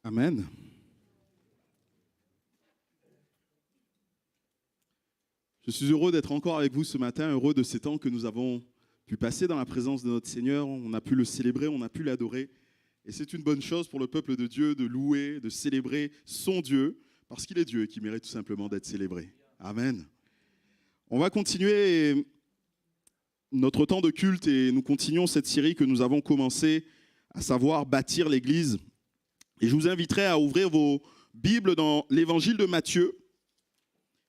Amen. Je suis heureux d'être encore avec vous ce matin, heureux de ces temps que nous avons pu passer dans la présence de notre Seigneur. On a pu le célébrer, on a pu l'adorer. Et c'est une bonne chose pour le peuple de Dieu de louer, de célébrer son Dieu, parce qu'il est Dieu et qu'il mérite tout simplement d'être célébré. Amen. On va continuer notre temps de culte et nous continuons cette série que nous avons commencée, à savoir bâtir l'Église. Et je vous inviterai à ouvrir vos Bibles dans l'Évangile de Matthieu.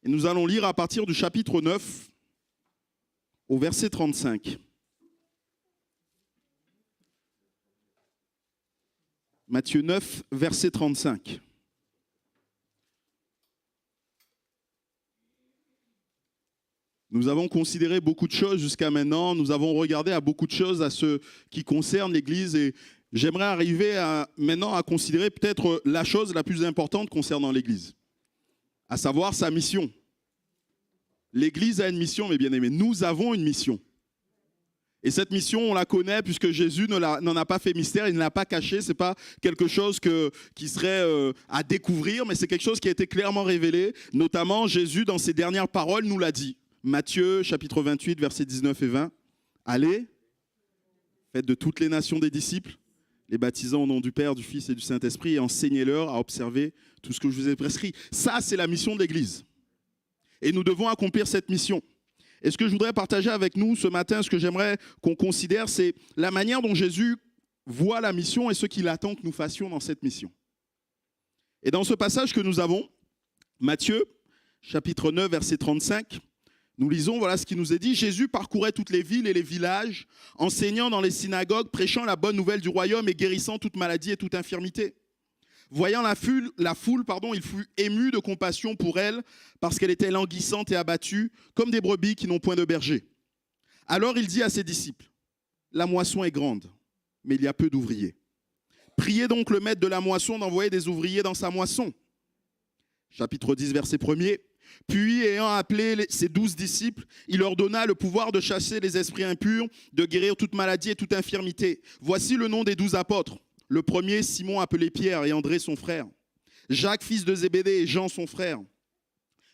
Et nous allons lire à partir du chapitre 9 au verset 35. Matthieu 9, verset 35. Nous avons considéré beaucoup de choses jusqu'à maintenant. Nous avons regardé à beaucoup de choses à ce qui concerne l'Église. Et j'aimerais arriver maintenant à considérer peut-être la chose la plus importante concernant l'Église, à savoir sa mission. L'Église a une mission, mes bien-aimés. Nous avons une mission. Et cette mission, on la connaît puisque Jésus n'en a pas fait mystère, il ne l'a pas caché. Ce n'est pas quelque chose qui serait à découvrir, mais c'est quelque chose qui a été clairement révélé. Notamment, Jésus, dans ses dernières paroles, nous l'a dit. Matthieu, chapitre 28, versets 19 et 20. Allez, faites de toutes les nations des disciples, les baptisant au nom du Père, du Fils et du Saint-Esprit, et enseignez-leur à observer tout ce que je vous ai prescrit. Ça, c'est la mission de l'Église. Et nous devons accomplir cette mission. Et ce que je voudrais partager avec nous ce matin, ce que j'aimerais qu'on considère, c'est la manière dont Jésus voit la mission et ce qu'il attend que nous fassions dans cette mission. Et dans ce passage que nous avons, Matthieu, chapitre 9, verset 35, nous lisons, voilà ce qui nous est dit. Jésus parcourait toutes les villes et les villages, enseignant dans les synagogues, prêchant la bonne nouvelle du royaume et guérissant toute maladie et toute infirmité. Voyant la foule, il fut ému de compassion pour elle, parce qu'elle était languissante et abattue, comme des brebis qui n'ont point de berger. Alors il dit à ses disciples, « La moisson est grande, mais il y a peu d'ouvriers. Priez donc le maître de la moisson d'envoyer des ouvriers dans sa moisson. » Chapitre 10, verset 1er. Puis, ayant appelé ses 12 disciples, il leur donna le pouvoir de chasser les esprits impurs, de guérir toute maladie et toute infirmité. Voici le nom des 12 apôtres. Le premier, Simon appelé Pierre et André son frère. Jacques, fils de Zébédée et Jean son frère.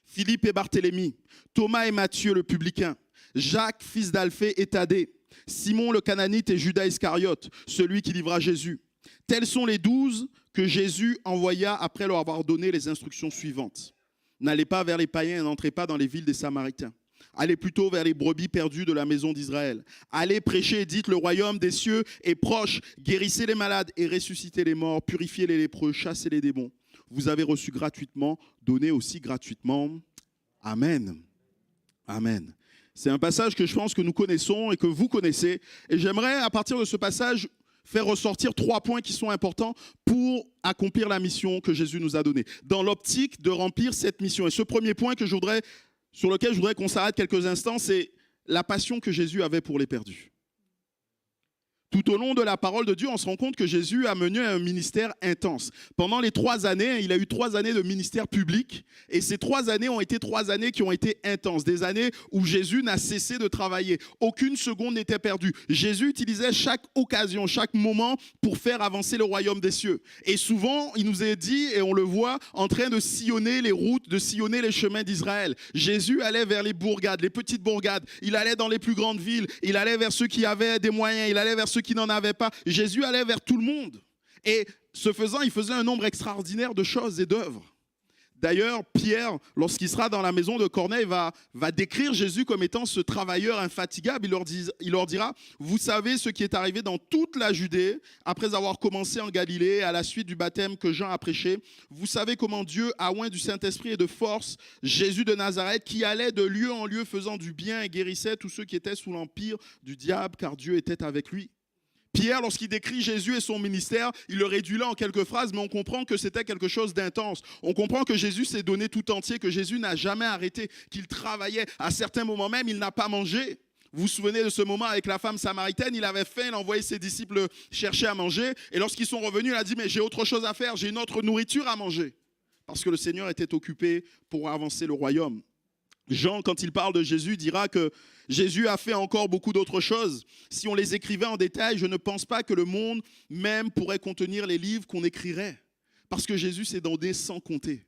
Philippe et Barthélemy. Thomas et Matthieu le publicain. Jacques, fils d'Alphée et Thaddée. Simon le Cananite et Judas Iscariote, celui qui livra Jésus. Tels sont les 12 que Jésus envoya après leur avoir donné les instructions suivantes. N'allez pas vers les païens et n'entrez pas dans les villes des Samaritains. Allez plutôt vers les brebis perdues de la maison d'Israël. Allez prêcher et dites, le royaume des cieux est proche. Guérissez les malades et ressuscitez les morts. Purifiez les lépreux, chassez les démons. Vous avez reçu gratuitement, donnez aussi gratuitement. Amen. Amen. C'est un passage que je pense que nous connaissons et que vous connaissez. Et j'aimerais, à partir de ce passage, faire ressortir 3 points qui sont importants pour accomplir la mission que Jésus nous a donnée, dans l'optique de remplir cette mission. Et ce premier point sur lequel je voudrais qu'on s'arrête quelques instants, c'est la passion que Jésus avait pour les perdus. Tout au long de la parole de Dieu, on se rend compte que Jésus a mené un ministère intense. Pendant les 3 années, il a eu 3 années de ministère public. Et ces 3 années ont été 3 années qui ont été intenses. Des années où Jésus n'a cessé de travailler. Aucune seconde n'était perdue. Jésus utilisait chaque occasion, chaque moment pour faire avancer le royaume des cieux. Et souvent, il nous est dit, et on le voit, en train de sillonner les routes, de sillonner les chemins d'Israël. Jésus allait vers les bourgades, les petites bourgades. Il allait dans les plus grandes villes. Il allait vers ceux qui avaient des moyens. Il allait vers ceux qui n'en avaient pas. Jésus allait vers tout le monde. Et ce faisant, il faisait un nombre extraordinaire de choses et d'œuvres. D'ailleurs, Pierre, lorsqu'il sera dans la maison de Corneille, va décrire Jésus comme étant ce travailleur infatigable. Il leur dira, vous savez ce qui est arrivé dans toute la Judée, après avoir commencé en Galilée, à la suite du baptême que Jean a prêché. Vous savez comment Dieu a oint du Saint-Esprit et de force Jésus de Nazareth, qui allait de lieu en lieu faisant du bien et guérissait tous ceux qui étaient sous l'empire du diable, car Dieu était avec lui. Pierre, lorsqu'il décrit Jésus et son ministère, il le réduit là en quelques phrases, mais on comprend que c'était quelque chose d'intense. On comprend que Jésus s'est donné tout entier, que Jésus n'a jamais arrêté, qu'il travaillait. À certains moments même, il n'a pas mangé. Vous vous souvenez de ce moment avec la femme samaritaine, il avait faim, il a envoyé ses disciples chercher à manger. Et lorsqu'ils sont revenus, il a dit, mais j'ai autre chose à faire, j'ai une autre nourriture à manger. Parce que le Seigneur était occupé pour avancer le royaume. Jean, quand il parle de Jésus, dira que Jésus a fait encore beaucoup d'autres choses. Si on les écrivait en détail, je ne pense pas que le monde même pourrait contenir les livres qu'on écrirait. Parce que Jésus s'est donné sans compter.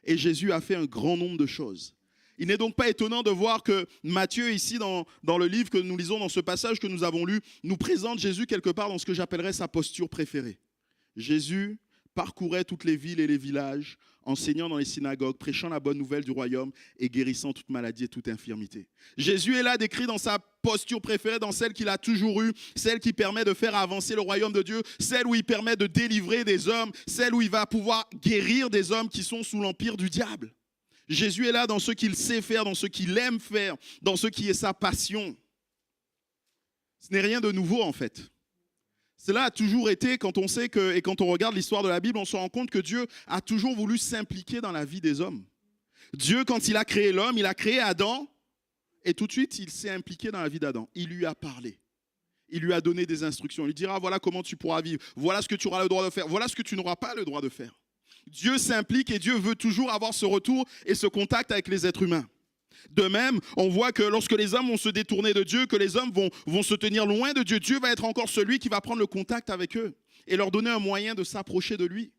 Et Jésus a fait un grand nombre de choses. Il n'est donc pas étonnant de voir que Matthieu, ici, dans le livre que nous lisons, dans ce passage que nous avons lu, nous présente Jésus quelque part dans ce que j'appellerais sa posture préférée. Jésus parcourait toutes les villes et les villages, enseignant dans les synagogues, prêchant la bonne nouvelle du royaume et guérissant toute maladie et toute infirmité. Jésus est là décrit dans sa posture préférée, dans celle qu'il a toujours eue, celle qui permet de faire avancer le royaume de Dieu, celle où il permet de délivrer des hommes, celle où il va pouvoir guérir des hommes qui sont sous l'empire du diable. Jésus est là dans ce qu'il sait faire, dans ce qu'il aime faire, dans ce qui est sa passion. Ce n'est rien de nouveau en fait. Cela a toujours été, quand on sait que, et quand on regarde l'histoire de la Bible, on se rend compte que Dieu a toujours voulu s'impliquer dans la vie des hommes. Dieu, quand il a créé l'homme, il a créé Adam, et tout de suite, il s'est impliqué dans la vie d'Adam. Il lui a parlé. Il lui a donné des instructions. Il lui dira, voilà comment tu pourras vivre. Voilà ce que tu auras le droit de faire. Voilà ce que tu n'auras pas le droit de faire. Dieu s'implique et Dieu veut toujours avoir ce retour et ce contact avec les êtres humains. De même, on voit que lorsque les hommes vont se détourner de Dieu, que les hommes vont se tenir loin de Dieu, Dieu va être encore celui qui va prendre le contact avec eux et leur donner un moyen de s'approcher de lui.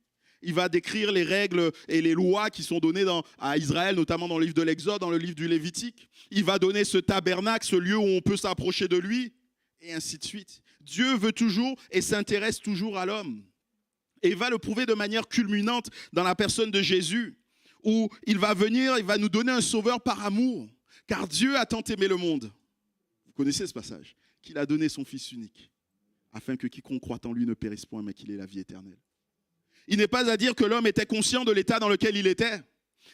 Il va décrire les règles et les lois qui sont données à Israël, notamment dans le livre de l'Exode, dans le livre du Lévitique. Il va donner ce tabernacle, ce lieu où on peut s'approcher de lui, et ainsi de suite. Dieu veut toujours et s'intéresse toujours à l'homme. Et il va le prouver de manière culminante dans la personne de Jésus, où il va venir, il va nous donner un sauveur par amour. Car Dieu a tant aimé le monde. Vous connaissez ce passage? Qu'il a donné son Fils unique, afin que quiconque croit en lui ne périsse point, mais qu'il ait la vie éternelle. Il n'est pas à dire que l'homme était conscient de l'état dans lequel il était.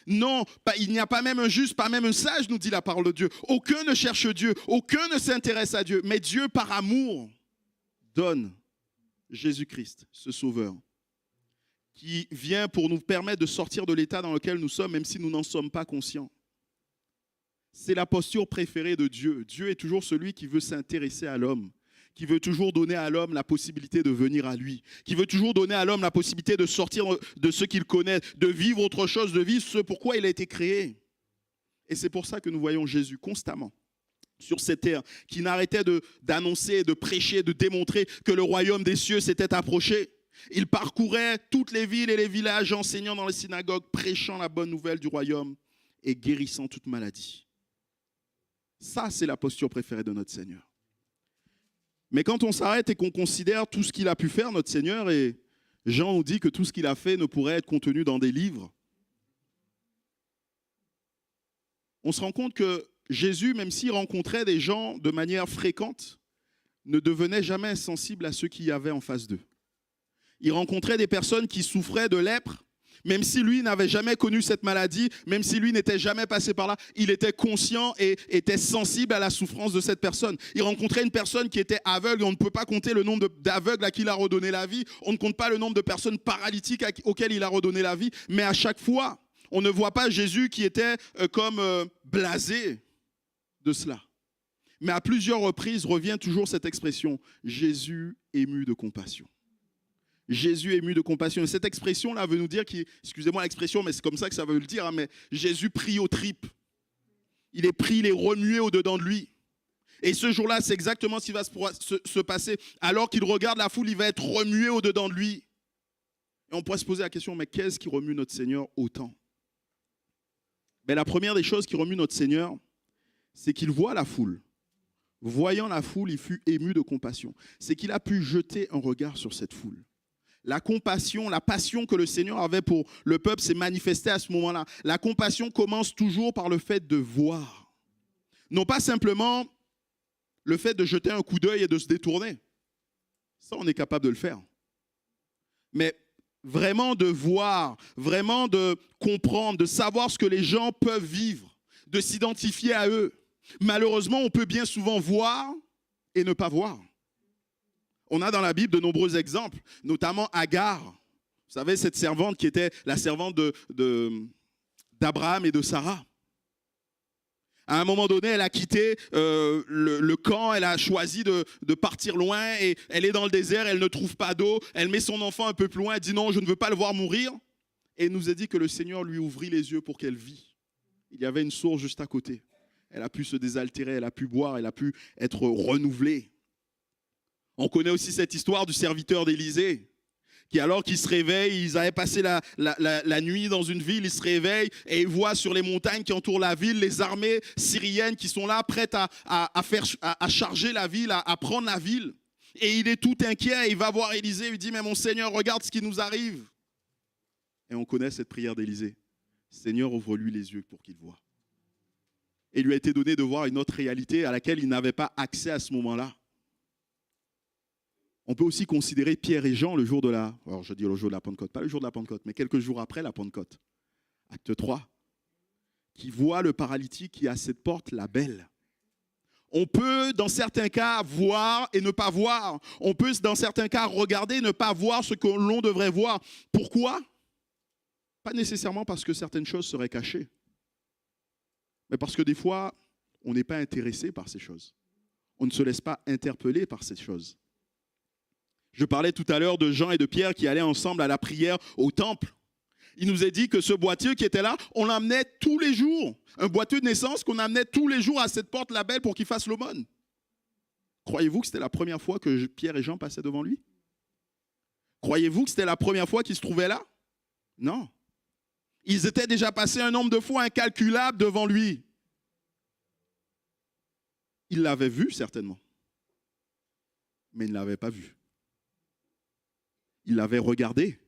Non, il n'y a pas même un juste, pas même un sage, nous dit la parole de Dieu. Aucun ne cherche Dieu, aucun ne s'intéresse à Dieu. Mais Dieu, par amour, donne Jésus-Christ, ce sauveur, qui vient pour nous permettre de sortir de l'état dans lequel nous sommes, même si nous n'en sommes pas conscients. C'est la posture préférée de Dieu. Dieu est toujours celui qui veut s'intéresser à l'homme, qui veut toujours donner à l'homme la possibilité de venir à lui, qui veut toujours donner à l'homme la possibilité de sortir de ce qu'il connaît, de vivre autre chose, de vivre ce pourquoi il a été créé. Et c'est pour ça que nous voyons Jésus constamment sur cette terre, qui n'arrêtait d'annoncer, de prêcher, de démontrer que le royaume des cieux s'était approché. Il parcourait toutes les villes et les villages, enseignant dans les synagogues, prêchant la bonne nouvelle du royaume et guérissant toute maladie. Ça, c'est la posture préférée de notre Seigneur. Mais quand on s'arrête et qu'on considère tout ce qu'il a pu faire, notre Seigneur, et Jean nous dit que tout ce qu'il a fait ne pourrait être contenu dans des livres, on se rend compte que Jésus, même s'il rencontrait des gens de manière fréquente, ne devenait jamais insensible à ceux qui y avaient en face d'eux. Il rencontrait des personnes qui souffraient de lèpre, même si lui n'avait jamais connu cette maladie, même si lui n'était jamais passé par là, il était conscient et était sensible à la souffrance de cette personne. Il rencontrait une personne qui était aveugle, et on ne peut pas compter le nombre d'aveugles à qui il a redonné la vie, on ne compte pas le nombre de personnes paralytiques auxquelles il a redonné la vie, mais à chaque fois, on ne voit pas Jésus qui était comme blasé de cela. Mais à plusieurs reprises revient toujours cette expression, Jésus ému de compassion. Jésus ému de compassion. Et cette expression-là veut nous dire, excusez-moi l'expression, mais c'est comme ça que ça veut le dire, hein, mais Jésus prie aux tripes. Il est pris, il est remué au-dedans de lui. Et ce jour-là, c'est exactement ce qui va se passer. Alors qu'il regarde la foule, il va être remué au-dedans de lui. Et on pourrait se poser la question, mais qu'est-ce qui remue notre Seigneur autant? Ben, la première des choses qui remue notre Seigneur, c'est qu'il voit la foule. Voyant la foule, il fut ému de compassion. C'est qu'il a pu jeter un regard sur cette foule. La compassion, la passion que le Seigneur avait pour le peuple s'est manifestée à ce moment-là. La compassion commence toujours par le fait de voir. Non pas simplement le fait de jeter un coup d'œil et de se détourner. Ça, on est capable de le faire. Mais vraiment de voir, vraiment de comprendre, de savoir ce que les gens peuvent vivre, de s'identifier à eux. Malheureusement, on peut bien souvent voir et ne pas voir. On a dans la Bible de nombreux exemples, notamment Agar. Vous savez, cette servante qui était la servante d'Abraham et de Sarah. À un moment donné, elle a quitté le camp, elle a choisi de partir loin et elle est dans le désert, elle ne trouve pas d'eau, elle met son enfant un peu plus loin, elle dit non, je ne veux pas le voir mourir. Et il nous a dit que le Seigneur lui ouvrit les yeux pour qu'elle vit. Il y avait une source juste à côté. Elle a pu se désaltérer, elle a pu boire, elle a pu être renouvelée. On connaît aussi cette histoire du serviteur d'Élisée alors qu'ils se réveillent, ils avaient passé la nuit dans une ville, ils se réveillent et ils voient sur les montagnes qui entourent la ville les armées syriennes qui sont là, prêtes à charger la ville, à prendre la ville. Et il est tout inquiet, il va voir Élisée, il dit « Mais mon Seigneur, regarde ce qui nous arrive !» Et on connaît cette prière d'Élisée. « Seigneur, ouvre-lui les yeux pour qu'il voie. » Et il lui a été donné de voir une autre réalité à laquelle il n'avait pas accès à ce moment-là. On peut aussi considérer Pierre et Jean le jour de la... Alors je dis le jour de la Pentecôte, pas le jour de la Pentecôte, mais quelques jours après la Pentecôte. Acte 3. Qui voit le paralytique qui est à cette porte, la belle. On peut, dans certains cas, voir et ne pas voir. On peut, dans certains cas, regarder et ne pas voir ce que l'on devrait voir. Pourquoi ? Pas nécessairement parce que certaines choses seraient cachées, mais parce que des fois, on n'est pas intéressé par ces choses. On ne se laisse pas interpeller par ces choses. Je parlais tout à l'heure de Jean et de Pierre qui allaient ensemble à la prière au temple. Il nous est dit que ce boiteux qui était là, on l'amenait tous les jours. Un boiteux de naissance qu'on amenait tous les jours à cette porte la belle pour qu'il fasse l'aumône. Croyez-vous que c'était la première fois que Pierre et Jean passaient devant lui ? Croyez-vous que c'était la première fois qu'ils se trouvaient là ? Non. Ils étaient déjà passés un nombre de fois incalculable devant lui. Ils l'avaient vu certainement, mais ils ne l'avaient pas vu. Ils l'avaient regardé,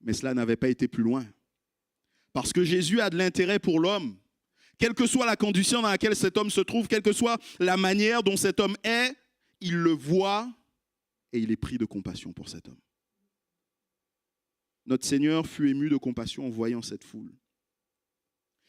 mais cela n'avait pas été plus loin. Parce que Jésus a de l'intérêt pour l'homme. Quelle que soit la condition dans laquelle cet homme se trouve, quelle que soit la manière dont cet homme est, il le voit et il est pris de compassion pour cet homme. Notre Seigneur fut ému de compassion en voyant cette foule.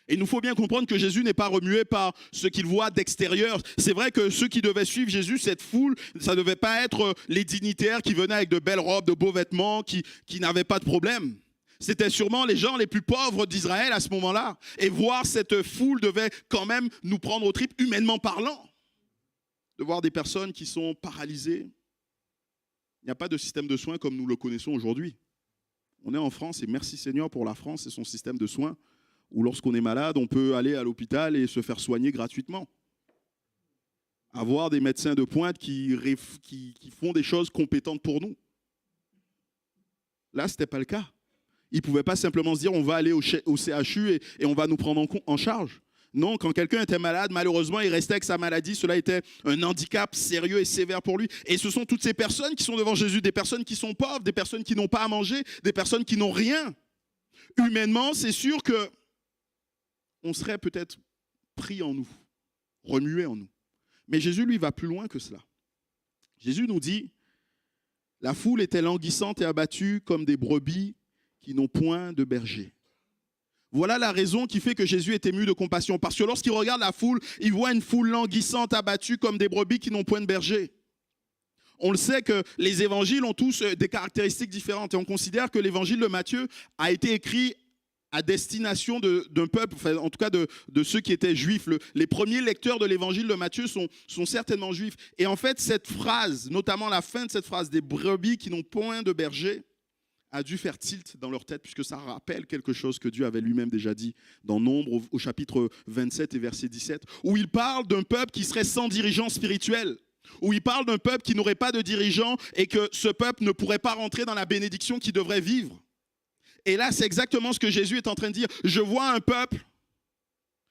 Et il nous faut bien comprendre que Jésus n'est pas remué par ce qu'il voit d'extérieur. C'est vrai que ceux qui devaient suivre Jésus, cette foule, ça ne devait pas être les dignitaires qui venaient avec de belles robes, de beaux vêtements, qui n'avaient pas de problème. C'était sûrement les gens les plus pauvres d'Israël à ce moment-là. Et voir cette foule devait quand même nous prendre aux tripes, humainement parlant. De voir des personnes qui sont paralysées. Il n'y a pas de système de soins comme nous le connaissons aujourd'hui. On est en France et merci Seigneur pour la France et son système de soins où lorsqu'on est malade, on peut aller à l'hôpital et se faire soigner gratuitement. Avoir des médecins de pointe qui font des choses compétentes pour nous. Là, ce n'était pas le cas. Ils ne pouvaient pas simplement se dire on va aller au CHU et on va nous prendre en charge. Non, quand quelqu'un était malade, malheureusement, il restait avec sa maladie. Cela était un handicap sérieux et sévère pour lui. Et ce sont toutes ces personnes qui sont devant Jésus, des personnes qui sont pauvres, des personnes qui n'ont pas à manger, des personnes qui n'ont rien. Humainement, c'est sûr que on serait peut-être pris en nous, remué en nous. Mais Jésus, lui, va plus loin que cela. Jésus nous dit, la foule était languissante et abattue comme des brebis qui n'ont point de berger. Voilà la raison qui fait que Jésus est ému de compassion. Parce que lorsqu'il regarde la foule, il voit une foule languissante, abattue comme des brebis qui n'ont point de berger. On le sait que les évangiles ont tous des caractéristiques différentes. Et on considère que l'évangile de Matthieu a été écrit à destination d'un peuple, enfin, en tout cas de ceux qui étaient juifs. Les premiers lecteurs de l'évangile de Matthieu sont certainement juifs. Et en fait, cette phrase, notamment la fin de cette phrase, des brebis qui n'ont point de berger, a dû faire tilt dans leur tête, puisque ça rappelle quelque chose que Dieu avait lui-même déjà dit dans Nombre, au chapitre 27 et verset 17, où il parle d'un peuple qui serait sans dirigeant spirituel, où il parle d'un peuple qui n'aurait pas de dirigeant et que ce peuple ne pourrait pas rentrer dans la bénédiction qu'il devrait vivre. Et là, c'est exactement ce que Jésus est en train de dire. Je vois un peuple,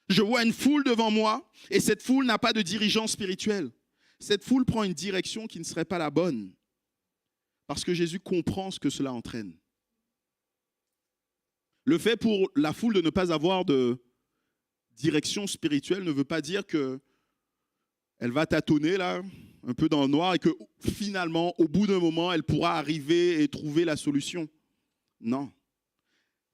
je vois une foule devant moi, et cette foule n'a pas de dirigeant spirituel. Cette foule prend une direction qui ne serait pas la bonne. Parce que Jésus comprend ce que cela entraîne. Le fait pour la foule de ne pas avoir de direction spirituelle ne veut pas dire qu'elle va tâtonner là, un peu dans le noir et que finalement, au bout d'un moment, elle pourra arriver et trouver la solution. Non.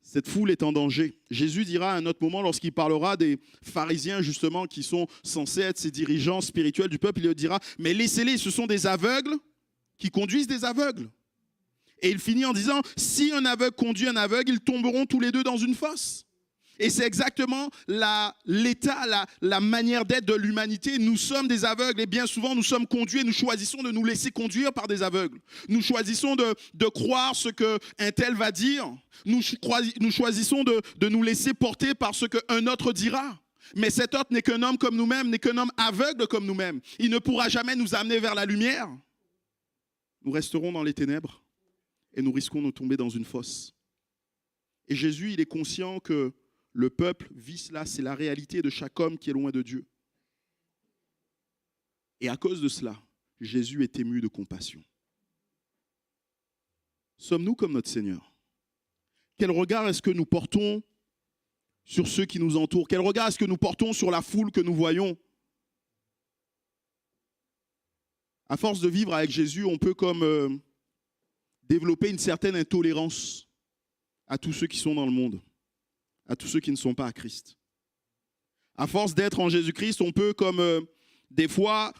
Cette foule est en danger. Jésus dira à un autre moment, lorsqu'il parlera des pharisiens justement qui sont censés être ces dirigeants spirituels du peuple, il leur dira « Mais laissez-les, ce sont des aveugles qui conduisent des aveugles. » Et il finit en disant, si un aveugle conduit un aveugle, ils tomberont tous les deux dans une fosse. Et c'est exactement l'état, la manière d'être de l'humanité. Nous sommes des aveugles et bien souvent nous sommes conduits et nous choisissons de nous laisser conduire par des aveugles. Nous choisissons de croire ce qu'un tel va dire. Nous choisissons de nous laisser porter par ce qu'un autre dira. Mais cet autre n'est qu'un homme comme nous-mêmes, n'est qu'un homme aveugle comme nous-mêmes. Il ne pourra jamais nous amener vers la lumière. Nous resterons dans les ténèbres et nous risquons de tomber dans une fosse. Et Jésus, il est conscient que le peuple vit cela, c'est la réalité de chaque homme qui est loin de Dieu. Et à cause de cela, Jésus est ému de compassion. Sommes-nous comme notre Seigneur? Quel regard est-ce que nous portons sur ceux qui nous entourent? Quel regard est-ce que nous portons sur la foule que nous voyons? À force de vivre avec Jésus, on peut comme développer une certaine intolérance à tous ceux qui sont dans le monde, à tous ceux qui ne sont pas à Christ. À force d'être en Jésus-Christ, on peut comme des fois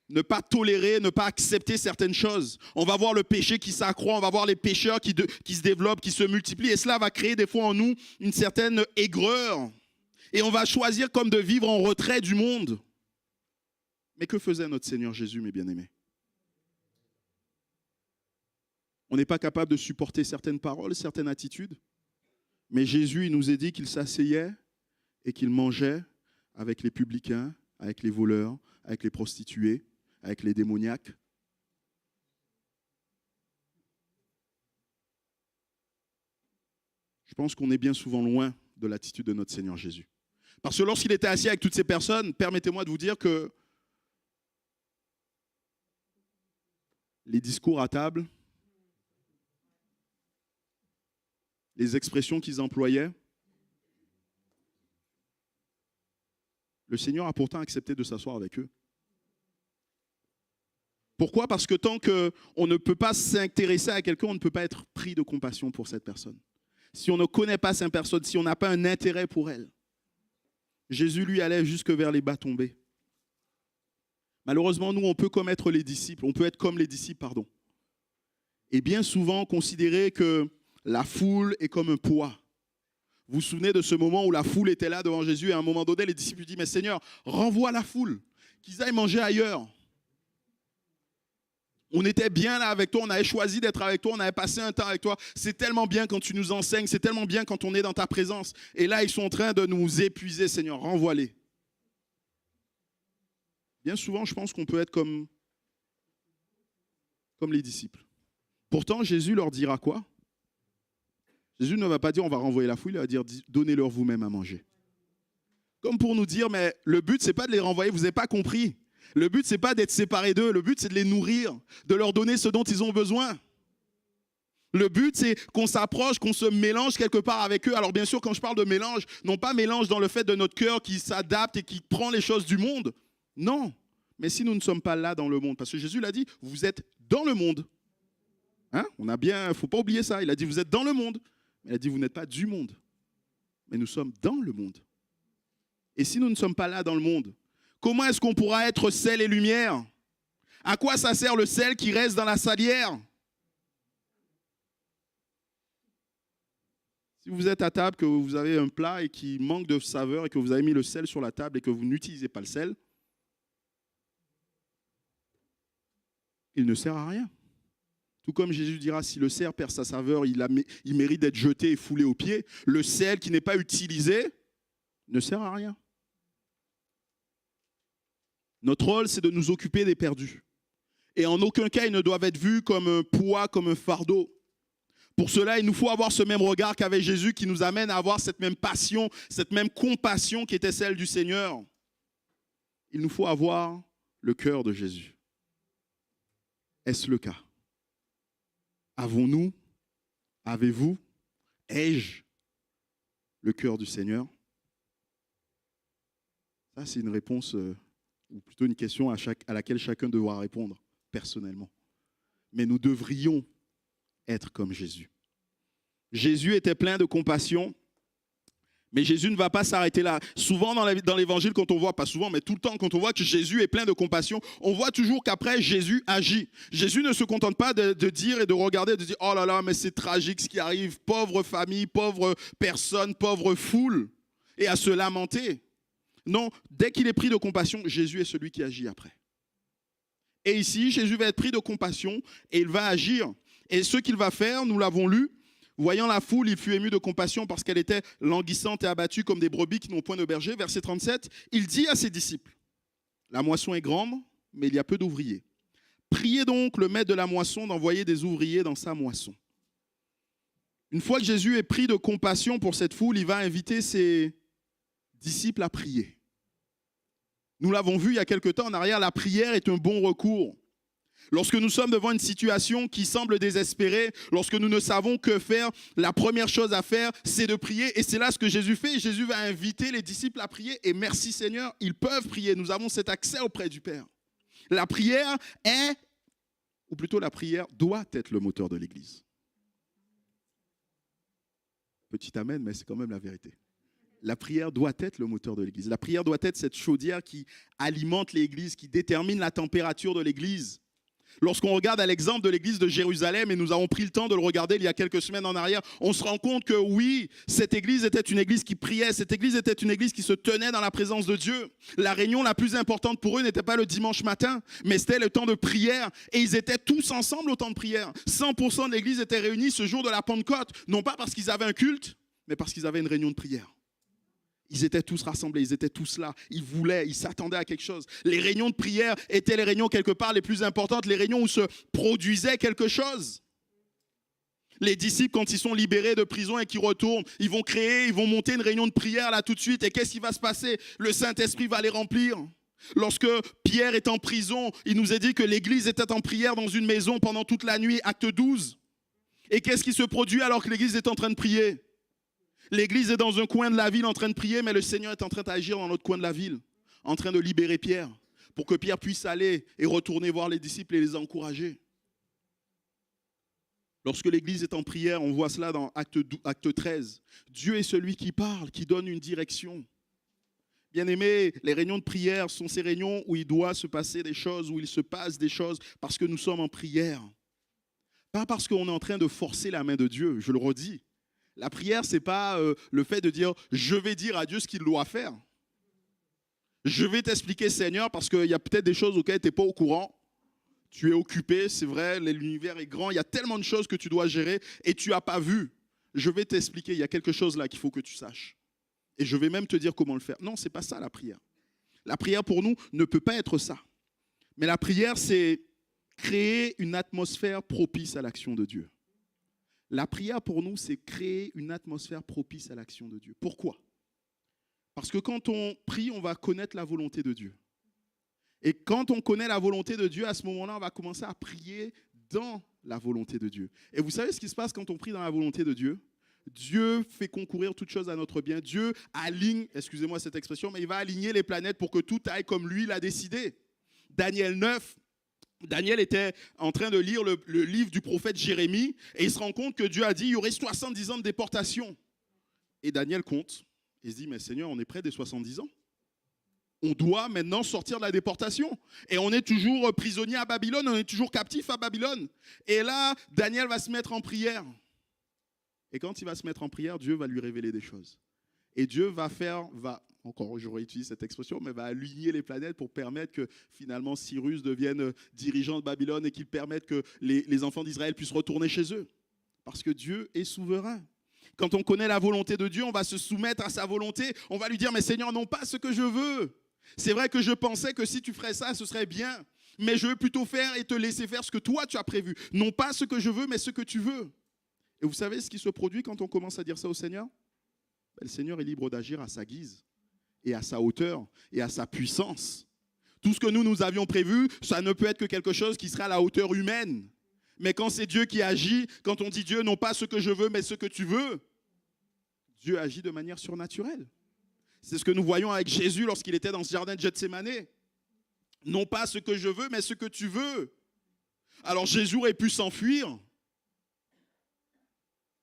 ne pas tolérer, ne pas accepter certaines choses. On va voir le péché qui s'accroît, on va voir les pécheurs qui se développent, qui se multiplient. Et cela va créer des fois en nous une certaine aigreur. Et on va choisir comme de vivre en retrait du monde. Mais que faisait notre Seigneur Jésus, mes bien-aimés? On n'est pas capable de supporter certaines paroles, certaines attitudes. Mais Jésus, il nous a dit qu'il s'asseyait et qu'il mangeait avec les publicains, avec les voleurs, avec les prostituées, avec les démoniaques. Je pense qu'on est bien souvent loin de l'attitude de notre Seigneur Jésus. Parce que lorsqu'il était assis avec toutes ces personnes, permettez-moi de vous dire que les discours à table, les expressions qu'ils employaient, le Seigneur a pourtant accepté de s'asseoir avec eux. Pourquoi? Parce que tant qu'on ne peut pas s'intéresser à quelqu'un, on ne peut pas être pris de compassion pour cette personne. Si on ne connaît pas cette personne, si on n'a pas un intérêt pour elle, Jésus, lui, allait jusque vers les bas tombés. Malheureusement, nous, on peut commettre les disciples, on peut être comme les disciples, pardon. Et bien souvent considérer que la foule est comme un poids. Vous vous souvenez de ce moment où la foule était là devant Jésus et à un moment donné, les disciples lui disent « Mais Seigneur, renvoie la foule, qu'ils aillent manger ailleurs. On était bien là avec toi, on avait choisi d'être avec toi, on avait passé un temps avec toi. C'est tellement bien quand tu nous enseignes, c'est tellement bien quand on est dans ta présence. Et là, ils sont en train de nous épuiser, Seigneur, renvoie-les. » Bien souvent, je pense qu'on peut être comme les disciples. Pourtant, Jésus leur dira quoi? Jésus ne va pas dire on va renvoyer la foule, il va dire donnez-leur vous-même à manger. Comme pour nous dire mais le but c'est pas de les renvoyer, vous n'avez pas compris. Le but c'est pas d'être séparés d'eux, le but c'est de les nourrir, de leur donner ce dont ils ont besoin. Le but c'est qu'on s'approche, qu'on se mélange quelque part avec eux. Alors bien sûr quand je parle de mélange, non pas mélange dans le fait de notre cœur qui s'adapte et qui prend les choses du monde. Non, mais si nous ne sommes pas là dans le monde, parce que Jésus l'a dit, vous êtes dans le monde. Hein? On a bien, faut pas oublier ça, il a dit vous êtes dans le monde. Il a dit, vous n'êtes pas du monde, mais nous sommes dans le monde. Et si nous ne sommes pas là dans le monde, comment est-ce qu'on pourra être sel et lumière? À quoi ça sert le sel qui reste dans la salière? Si vous êtes à table, que vous avez un plat et qui manque de saveur et que vous avez mis le sel sur la table et que vous n'utilisez pas le sel, il ne sert à rien. Tout comme Jésus dira, si le cerf perd sa saveur, il mérite d'être jeté et foulé aux pieds. Le sel qui n'est pas utilisé ne sert à rien. Notre rôle, c'est de nous occuper des perdus. Et en aucun cas, ils ne doivent être vus comme un poids, comme un fardeau. Pour cela, il nous faut avoir ce même regard qu'avait Jésus qui nous amène à avoir cette même passion, cette même compassion qui était celle du Seigneur. Il nous faut avoir le cœur de Jésus. Est-ce le cas? Avons-nous, avez-vous, ai-je le cœur du Seigneur? Ça, c'est une réponse, ou plutôt une question à laquelle chacun devra répondre personnellement. Mais nous devrions être comme Jésus. Jésus était plein de compassion, mais Jésus ne va pas s'arrêter là. Souvent dans l'évangile, quand on voit, pas souvent, mais tout le temps, quand on voit que Jésus est plein de compassion, on voit toujours qu'après, Jésus agit. Jésus ne se contente pas de dire et de regarder, de dire « Oh là là, mais c'est tragique ce qui arrive, pauvre famille, pauvre personne, pauvre foule », et à se lamenter. Non, dès qu'il est pris de compassion, Jésus est celui qui agit après. Et ici, Jésus va être pris de compassion et il va agir. Et ce qu'il va faire, nous l'avons lu, voyant la foule, il fut ému de compassion parce qu'elle était languissante et abattue comme des brebis qui n'ont point de berger. Verset 37, il dit à ses disciples, « La moisson est grande, mais il y a peu d'ouvriers. Priez donc le maître de la moisson d'envoyer des ouvriers dans sa moisson. Une fois que Jésus est pris de compassion pour cette foule, il va inviter ses disciples à prier. Nous l'avons vu il y a quelque temps en arrière, la prière est un bon recours. Lorsque nous sommes devant une situation qui semble désespérée, lorsque nous ne savons que faire, la première chose à faire, c'est de prier. Et c'est là ce que Jésus fait. Jésus va inviter les disciples à prier. Et merci Seigneur, ils peuvent prier. Nous avons cet accès auprès du Père. La prière est, ou plutôt la prière doit être le moteur de l'Église. Petit amen, mais c'est quand même la vérité. La prière doit être le moteur de l'Église. La prière doit être cette chaudière qui alimente l'Église, qui détermine la température de l'Église. Lorsqu'on regarde à l'exemple de l'église de Jérusalem, et nous avons pris le temps de le regarder il y a quelques semaines en arrière, on se rend compte que oui, cette église était une église qui priait, cette église était une église qui se tenait dans la présence de Dieu. La réunion la plus importante pour eux n'était pas le dimanche matin, mais c'était le temps de prière, et ils étaient tous ensemble au temps de prière. 100% de l'église était réunie ce jour de la Pentecôte, non pas parce qu'ils avaient un culte, mais parce qu'ils avaient une réunion de prière. Ils étaient tous rassemblés, ils étaient tous là, ils voulaient, ils s'attendaient à quelque chose. Les réunions de prière étaient les réunions quelque part les plus importantes, les réunions où se produisait quelque chose. Les disciples, quand ils sont libérés de prison et qu'ils retournent, ils vont monter une réunion de prière là tout de suite. Et qu'est-ce qui va se passer? Le Saint-Esprit va les remplir. Lorsque Pierre est en prison, il nous est dit que l'église était en prière dans une maison pendant toute la nuit, acte 12. Et qu'est-ce qui se produit alors que l'église est en train de prier? L'église est dans un coin de la ville en train de prier, mais le Seigneur est en train d'agir dans l'autre coin de la ville, en train de libérer Pierre, pour que Pierre puisse aller et retourner voir les disciples et les encourager. Lorsque l'église est en prière, on voit cela dans acte 13. Dieu est celui qui parle, qui donne une direction. Bien-aimés, les réunions de prière sont ces réunions où il doit se passer des choses, où il se passe des choses, parce que nous sommes en prière. Pas parce qu'on est en train de forcer la main de Dieu, je le redis. La prière, ce n'est pas le fait de dire « je vais dire à Dieu ce qu'il doit faire ». Je vais t'expliquer, Seigneur, parce qu'il y a peut-être des choses auxquelles tu n'es pas au courant. Tu es occupé, c'est vrai, l'univers est grand, il y a tellement de choses que tu dois gérer et tu n'as pas vu. Je vais t'expliquer, il y a quelque chose là qu'il faut que tu saches. Et je vais même te dire comment le faire. Non, ce n'est pas ça la prière. La prière pour nous ne peut pas être ça. Mais la prière, c'est créer une atmosphère propice à l'action de Dieu. La prière pour nous, c'est créer une atmosphère propice à l'action de Dieu. Pourquoi? Parce que quand on prie, on va connaître la volonté de Dieu. Et quand on connaît la volonté de Dieu, à ce moment-là, on va commencer à prier dans la volonté de Dieu. Et vous savez ce qui se passe quand on prie dans la volonté de Dieu? Dieu fait concourir toutes choses à notre bien. Dieu aligne, excusez-moi cette expression, mais il va aligner les planètes pour que tout aille comme lui l'a décidé. Daniel 9. Daniel était en train de lire le livre du prophète Jérémie et il se rend compte que Dieu a dit qu'il y aurait 70 ans de déportation. Et Daniel compte. Il se dit, mais Seigneur, on est près des 70 ans. On doit maintenant sortir de la déportation. Et on est toujours prisonnier à Babylone, on est toujours captif à Babylone. Et là, Daniel va se mettre en prière. Et quand il va se mettre en prière, Dieu va lui révéler des choses. Et Dieu encore j'aurais utilisé cette expression, mais va aligner les planètes pour permettre que finalement Cyrus devienne dirigeant de Babylone et qu'il permette que les enfants d'Israël puissent retourner chez eux. Parce que Dieu est souverain. Quand on connaît la volonté de Dieu, on va se soumettre à sa volonté. On va lui dire, mais Seigneur, non pas ce que je veux. C'est vrai que je pensais que si tu ferais ça, ce serait bien. Mais je veux plutôt faire et te laisser faire ce que toi tu as prévu. Non pas ce que je veux, mais ce que tu veux. Et vous savez ce qui se produit quand on commence à dire ça au Seigneur? Le Seigneur est libre d'agir à sa guise et à sa hauteur et à sa puissance. Tout ce que nous avions prévu, ça ne peut être que quelque chose qui sera à la hauteur humaine. Mais quand c'est Dieu qui agit, quand on dit Dieu, non pas ce que je veux, mais ce que tu veux, Dieu agit de manière surnaturelle. C'est ce que nous voyons avec Jésus lorsqu'il était dans ce jardin de Gethsémani. Non pas ce que je veux, mais ce que tu veux. Alors Jésus aurait pu s'enfuir.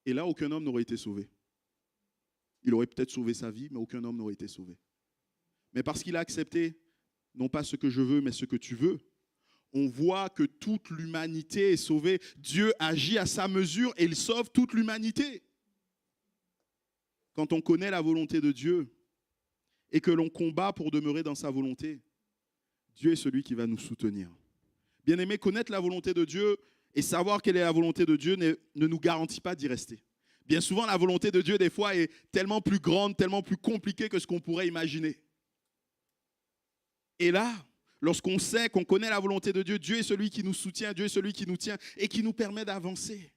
Et là, aucun homme n'aurait été sauvé. Il aurait peut-être sauvé sa vie, mais aucun homme n'aurait été sauvé. Mais parce qu'il a accepté, non pas ce que je veux, mais ce que tu veux, on voit que toute l'humanité est sauvée. Dieu agit à sa mesure et il sauve toute l'humanité. Quand on connaît la volonté de Dieu et que l'on combat pour demeurer dans sa volonté, Dieu est celui qui va nous soutenir. Bien-aimé, connaître la volonté de Dieu et savoir quelle est la volonté de Dieu ne nous garantit pas d'y rester. Bien souvent, la volonté de Dieu, des fois, est tellement plus grande, tellement plus compliquée que ce qu'on pourrait imaginer. Et là, lorsqu'on sait, qu'on connaît la volonté de Dieu, Dieu est celui qui nous soutient, Dieu est celui qui nous tient et qui nous permet d'avancer.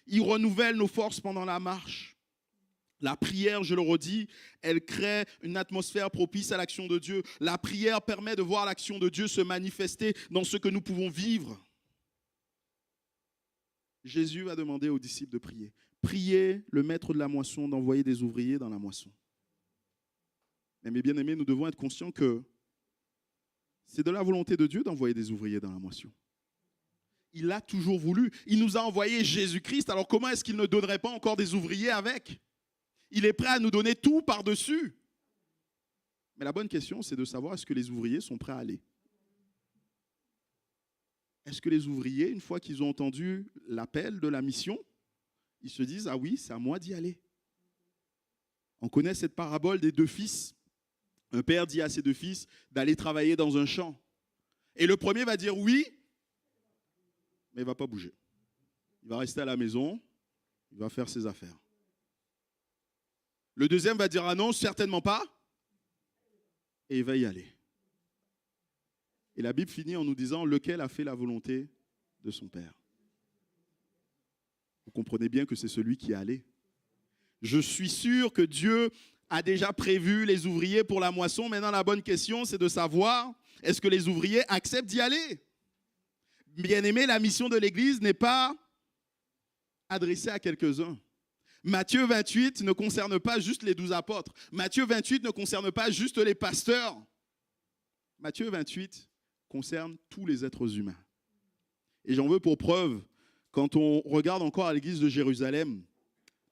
Il renouvelle nos forces pendant la marche. La prière, je le redis, elle crée une atmosphère propice à l'action de Dieu. La prière permet de voir l'action de Dieu se manifester dans ce que nous pouvons vivre. Jésus a demandé aux disciples de prier. Priez le maître de la moisson d'envoyer des ouvriers dans la moisson. Mais mes bien-aimés, nous devons être conscients que c'est de la volonté de Dieu d'envoyer des ouvriers dans la moisson. Il l'a toujours voulu. Il nous a envoyé Jésus-Christ. Alors comment est-ce qu'il ne donnerait pas encore des ouvriers avec ? Il est prêt à nous donner tout par-dessus. Mais la bonne question, c'est de savoir est-ce que les ouvriers sont prêts à aller ? Est-ce que les ouvriers, une fois qu'ils ont entendu l'appel de la mission, ils se disent « Ah oui, c'est à moi d'y aller ». On connaît cette parabole des deux fils. Un père dit à ses deux fils d'aller travailler dans un champ. Et le premier va dire oui, mais il ne va pas bouger. Il va rester à la maison, il va faire ses affaires. Le deuxième va dire ah non, certainement pas, et il va y aller. Et la Bible finit en nous disant lequel a fait la volonté de son père. Vous comprenez bien que c'est celui qui est allé. Je suis sûr que Dieu a déjà prévu les ouvriers pour la moisson. Maintenant, la bonne question, c'est de savoir, est-ce que les ouvriers acceptent d'y aller ? Bien-aimé, la mission de l'Église n'est pas adressée à quelques-uns. Matthieu 28 ne concerne pas juste les 12 apôtres. Matthieu 28 ne concerne pas juste les pasteurs. Matthieu 28 concerne tous les êtres humains. Et j'en veux pour preuve, quand on regarde encore à l'église de Jérusalem,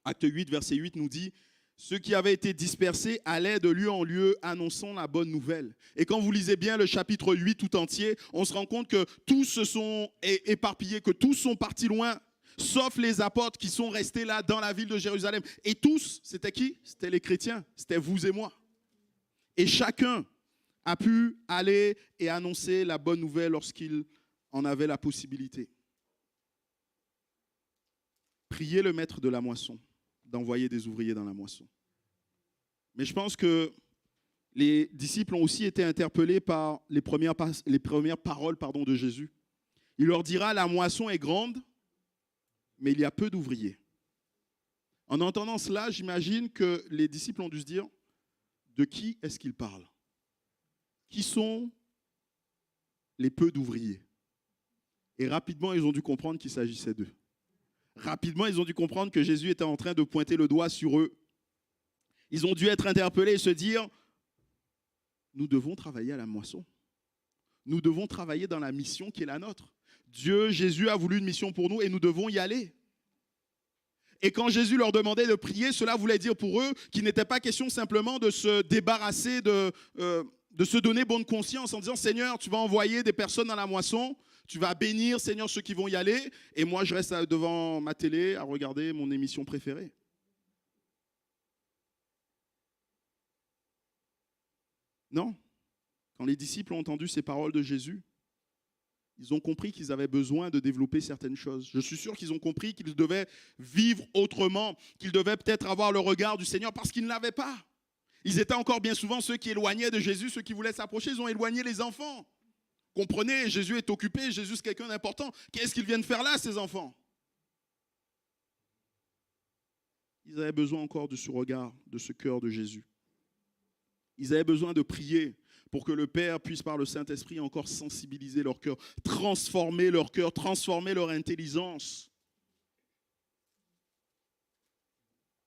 Acte 8, verset 8 nous dit « Ceux qui avaient été dispersés allaient de lieu en lieu annonçant la bonne nouvelle. » Et quand vous lisez bien le chapitre 8 tout entier, on se rend compte que tous se sont éparpillés, que tous sont partis loin, sauf les apôtres qui sont restés là dans la ville de Jérusalem. Et tous, c'était qui ? C'était les chrétiens, c'était vous et moi. Et chacun a pu aller et annoncer la bonne nouvelle lorsqu'il en avait la possibilité. Priez le maître de la moisson d'envoyer des ouvriers dans la moisson. Mais je pense que les disciples ont aussi été interpellés par les premières paroles de Jésus. Il leur dira, la moisson est grande, mais il y a peu d'ouvriers. En entendant cela, j'imagine que les disciples ont dû se dire, de qui est-ce qu'ils parlent ? Qui sont les peu d'ouvriers ? Et rapidement, ils ont dû comprendre qu'il s'agissait d'eux. Rapidement, ils ont dû comprendre que Jésus était en train de pointer le doigt sur eux. Ils ont dû être interpellés et se dire, nous devons travailler à la moisson. Nous devons travailler dans la mission qui est la nôtre. Dieu, Jésus a voulu une mission pour nous et nous devons y aller. Et quand Jésus leur demandait de prier, cela voulait dire pour eux qu'il n'était pas question simplement de se débarrasser, de se donner bonne conscience en disant, Seigneur, tu vas envoyer des personnes dans la moisson, tu vas bénir, Seigneur, ceux qui vont y aller, et moi, je reste devant ma télé à regarder mon émission préférée. Non. Quand les disciples ont entendu ces paroles de Jésus, ils ont compris qu'ils avaient besoin de développer certaines choses. Je suis sûr qu'ils ont compris qu'ils devaient vivre autrement, qu'ils devaient peut-être avoir le regard du Seigneur parce qu'ils ne l'avaient pas. Ils étaient encore bien souvent ceux qui éloignaient de Jésus, ceux qui voulaient s'approcher, ils ont éloigné les enfants. Comprenez, Jésus est occupé, Jésus c'est quelqu'un d'important. Qu'est-ce qu'ils viennent faire là, ces enfants ? Ils avaient besoin encore de ce regard, de ce cœur de Jésus. Ils avaient besoin de prier pour que le Père puisse par le Saint-Esprit encore sensibiliser leur cœur, transformer leur intelligence.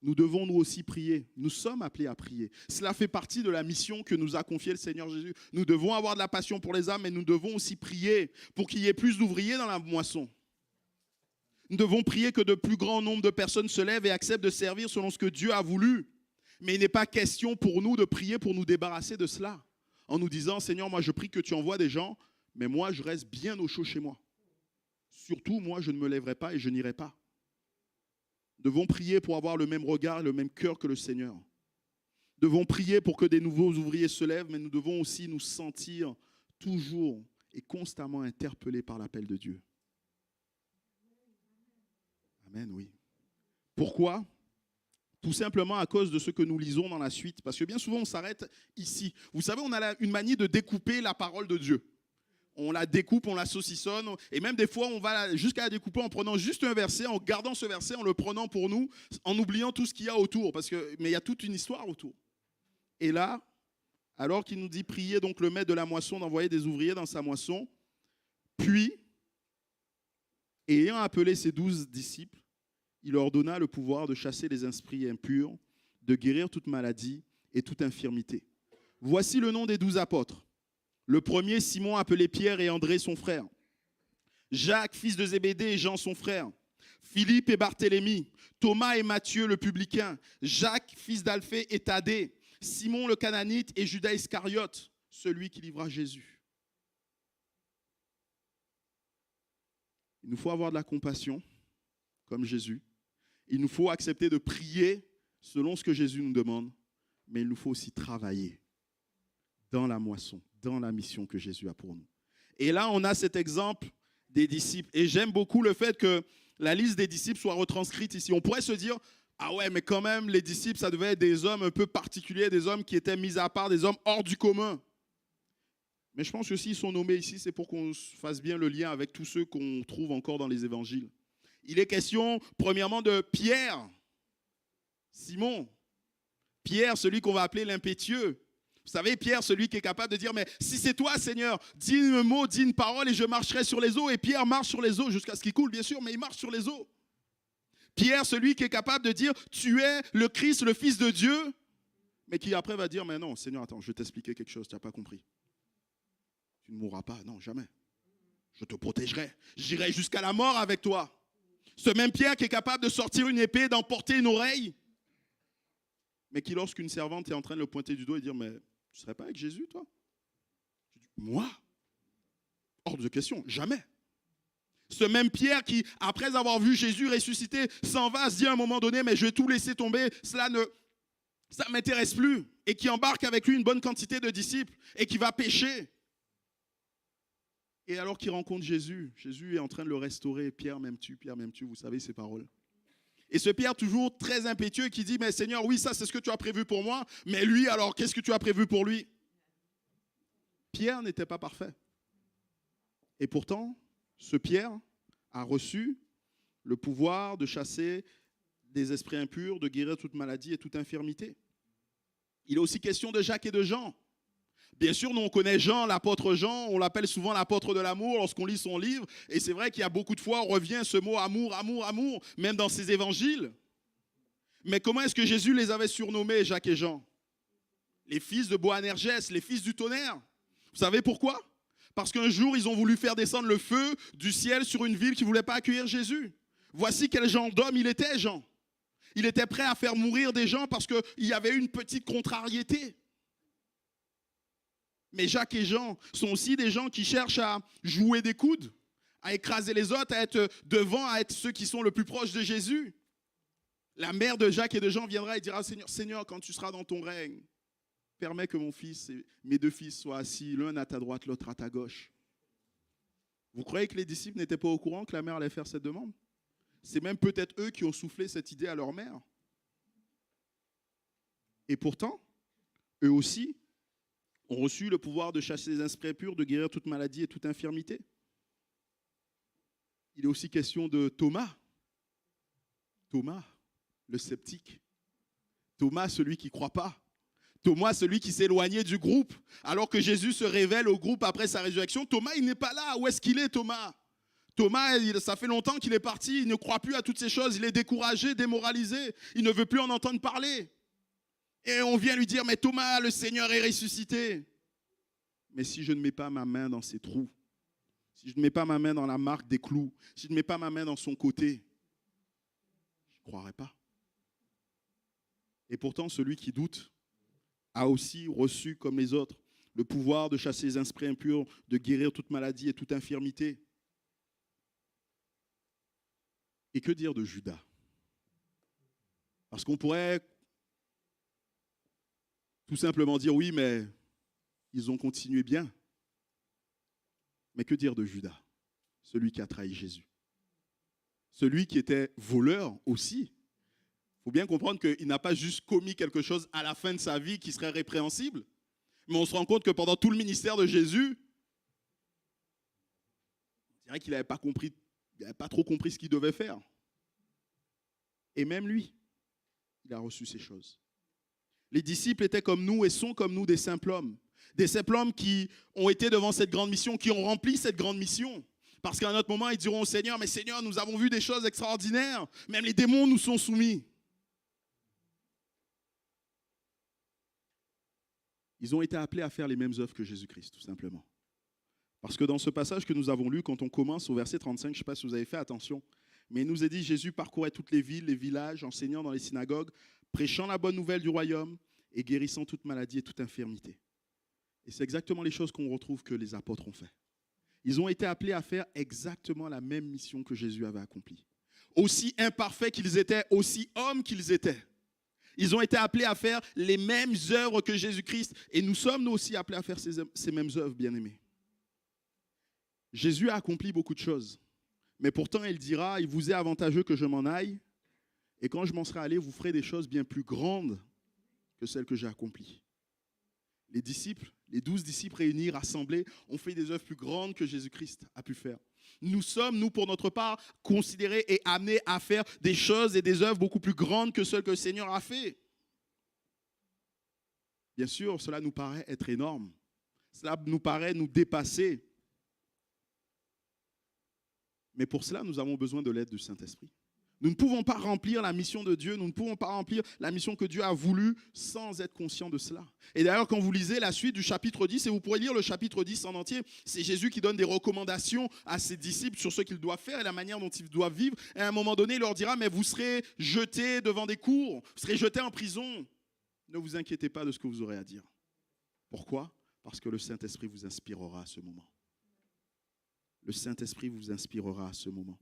Nous devons nous aussi prier. Nous sommes appelés à prier. Cela fait partie de la mission que nous a confiée le Seigneur Jésus. Nous devons avoir de la passion pour les âmes, mais nous devons aussi prier pour qu'il y ait plus d'ouvriers dans la moisson. Nous devons prier que de plus grand nombre de personnes se lèvent et acceptent de servir selon ce que Dieu a voulu. Mais il n'est pas question pour nous de prier pour nous débarrasser de cela. En nous disant, Seigneur, moi je prie que tu envoies des gens, mais moi je reste bien au chaud chez moi. Surtout, moi je ne me lèverai pas et je n'irai pas. Nous devons prier pour avoir le même regard et le même cœur que le Seigneur. Nous devons prier pour que des nouveaux ouvriers se lèvent, mais nous devons aussi nous sentir toujours et constamment interpellés par l'appel de Dieu. Amen, oui. Pourquoi ? Tout simplement à cause de ce que nous lisons dans la suite. Parce que bien souvent, on s'arrête ici. Vous savez, on a une manie de découper la parole de Dieu. on la découpe, on la saucissonne, et même des fois, on va jusqu'à la découper en prenant juste un verset, en gardant ce verset, en le prenant pour nous, en oubliant tout ce qu'il y a autour, mais il y a toute une histoire autour. Et là, alors qu'il nous dit prier donc le maître de la moisson d'envoyer des ouvriers dans sa moisson, puis, ayant appelé ses 12 disciples, il leur donna le pouvoir de chasser les esprits impurs, de guérir toute maladie et toute infirmité. Voici le nom des 12 apôtres. Le premier, Simon, appelé Pierre, et André, son frère. Jacques, fils de Zébédée, et Jean, son frère. Philippe et Barthélemy. Thomas et Matthieu, le publicain. Jacques, fils d'Alphée et Thaddée. Simon, le Cananite, et Judas Iscariote, celui qui livra Jésus. Il nous faut avoir de la compassion, comme Jésus. Il nous faut accepter de prier selon ce que Jésus nous demande, mais il nous faut aussi travailler dans la moisson, dans la mission que Jésus a pour nous. Et là, on a cet exemple des disciples. Et j'aime beaucoup le fait que la liste des disciples soit retranscrite ici. On pourrait se dire, ah ouais, mais quand même, les disciples, ça devait être des hommes un peu particuliers, des hommes qui étaient mis à part, des hommes hors du commun. Mais je pense que s'ils sont nommés ici, c'est pour qu'on fasse bien le lien avec tous ceux qu'on trouve encore dans les évangiles. Il est question, premièrement, de Pierre, Simon. Pierre, celui qu'on va appeler l'impétueux. Vous savez, Pierre, celui qui est capable de dire, mais si c'est toi, Seigneur, dis un mot, dis une parole et je marcherai sur les eaux. Et Pierre marche sur les eaux jusqu'à ce qu'il coule, bien sûr, mais il marche sur les eaux. Pierre, celui qui est capable de dire, tu es le Christ, le Fils de Dieu, mais qui après va dire, mais non, Seigneur, attends, je vais t'expliquer quelque chose, tu n'as pas compris. Tu ne mourras pas, non, jamais. Je te protégerai, j'irai jusqu'à la mort avec toi. Ce même Pierre qui est capable de sortir une épée, d'emporter une oreille, mais qui, lorsqu'une servante est en train de le pointer du doigt et dire, mais tu ne serais pas avec Jésus, toi? Moi? Hors de question, jamais. Ce même Pierre qui, après avoir vu Jésus ressuscité, s'en va, se dit à un moment donné, mais je vais tout laisser tomber, ça ne m'intéresse plus. Et qui embarque avec lui une bonne quantité de disciples et qui va pécher. Et alors qu'il rencontre Jésus, Jésus est en train de le restaurer. Pierre m'aimes-tu, vous savez ces paroles. Et ce Pierre toujours très impétueux qui dit, mais Seigneur, oui, ça c'est ce que tu as prévu pour moi, mais lui alors, qu'est-ce que tu as prévu pour lui? Pierre n'était pas parfait. Et pourtant, ce Pierre a reçu le pouvoir de chasser des esprits impurs, de guérir toute maladie et toute infirmité. Il est aussi question de Jacques et de Jean. Bien sûr, nous on connaît Jean, l'apôtre Jean, on l'appelle souvent l'apôtre de l'amour lorsqu'on lit son livre. Et c'est vrai qu'il y a beaucoup de fois, on revient ce mot amour, amour, amour, même dans ses évangiles. Mais comment est-ce que Jésus les avait surnommés, Jacques et Jean? Les fils de Boanerges, les fils du tonnerre. Vous savez pourquoi? Parce qu'un jour, ils ont voulu faire descendre le feu du ciel sur une ville qui ne voulait pas accueillir Jésus. Voici quel genre d'homme il était, Jean. Il était prêt à faire mourir des gens parce qu'il y avait une petite contrariété. Mais Jacques et Jean sont aussi des gens qui cherchent à jouer des coudes, à écraser les autres, à être devant, à être ceux qui sont le plus proches de Jésus. La mère de Jacques et de Jean viendra et dira, Seigneur, quand tu seras dans ton règne, permets que mon fils et mes deux fils soient assis, l'un à ta droite, l'autre à ta gauche. Vous croyez que les disciples n'étaient pas au courant que la mère allait faire cette demande? C'est même peut-être eux qui ont soufflé cette idée à leur mère. Et pourtant, eux aussi ont reçu le pouvoir de chasser les esprits impurs, de guérir toute maladie et toute infirmité. Il est aussi question de Thomas. Thomas, le sceptique. Thomas, celui qui ne croit pas. Thomas, celui qui s'est éloigné du groupe. Alors que Jésus se révèle au groupe après sa résurrection, Thomas, il n'est pas là. Où est-ce qu'il est, Thomas? Thomas, ça fait longtemps qu'il est parti. Il ne croit plus à toutes ces choses. Il est découragé, démoralisé. Il ne veut plus en entendre parler. Et on vient lui dire, mais Thomas, le Seigneur est ressuscité. Mais si je ne mets pas ma main dans ses trous, si je ne mets pas ma main dans la marque des clous, si je ne mets pas ma main dans son côté, je ne croirai pas. Et pourtant, celui qui doute a aussi reçu, comme les autres, le pouvoir de chasser les esprits impurs, de guérir toute maladie et toute infirmité. Et que dire de Judas? Parce qu'on pourrait tout simplement dire, oui, mais ils ont continué bien. Mais que dire de Judas, celui qui a trahi Jésus? Celui qui était voleur aussi. Il faut bien comprendre qu'il n'a pas juste commis quelque chose à la fin de sa vie qui serait répréhensible. Mais on se rend compte que pendant tout le ministère de Jésus, dirait qu'il n'avait pas compris, il n'avait pas trop compris ce qu'il devait faire. Et même lui, il a reçu ces choses. Les disciples étaient comme nous et sont comme nous des simples hommes. Des simples hommes qui ont été devant cette grande mission, qui ont rempli cette grande mission. Parce qu'à un autre moment, ils diront au Seigneur, mais Seigneur, nous avons vu des choses extraordinaires. Même les démons nous sont soumis. Ils ont été appelés à faire les mêmes œuvres que Jésus-Christ, tout simplement. Parce que dans ce passage que nous avons lu, quand on commence au verset 35, je ne sais pas si vous avez fait attention, mais il nous est dit, Jésus parcourait toutes les villes, les villages, enseignant dans les synagogues, prêchant la bonne nouvelle du royaume et guérissant toute maladie et toute infirmité. Et c'est exactement les choses qu'on retrouve que les apôtres ont fait. Ils ont été appelés à faire exactement la même mission que Jésus avait accomplie. Aussi imparfaits qu'ils étaient, aussi hommes qu'ils étaient. Ils ont été appelés à faire les mêmes œuvres que Jésus-Christ. Et nous sommes nous aussi appelés à faire ces mêmes œuvres, bien-aimés. Jésus a accompli beaucoup de choses. Mais pourtant, il dira, il vous est avantageux que je m'en aille. Et quand je m'en serai allé, vous ferez des choses bien plus grandes que celles que j'ai accomplies. Les disciples, les 12 disciples réunis, rassemblés, ont fait des œuvres plus grandes que Jésus-Christ a pu faire. Nous sommes, nous, pour notre part, considérés et amenés à faire des choses et des œuvres beaucoup plus grandes que celles que le Seigneur a fait. Bien sûr, cela nous paraît être énorme. Cela nous paraît nous dépasser. Mais pour cela, nous avons besoin de l'aide du Saint-Esprit. Nous ne pouvons pas remplir la mission de Dieu, nous ne pouvons pas remplir la mission que Dieu a voulu sans être conscient de cela. Et d'ailleurs, quand vous lisez la suite du chapitre 10, et vous pourrez lire le chapitre 10 en entier, c'est Jésus qui donne des recommandations à ses disciples sur ce qu'ils doivent faire et la manière dont ils doivent vivre. Et à un moment donné, il leur dira, mais vous serez jetés devant des cours, vous serez jetés en prison. Ne vous inquiétez pas de ce que vous aurez à dire. Pourquoi ? Parce que le Saint-Esprit vous inspirera à ce moment. Le Saint-Esprit vous inspirera à ce moment.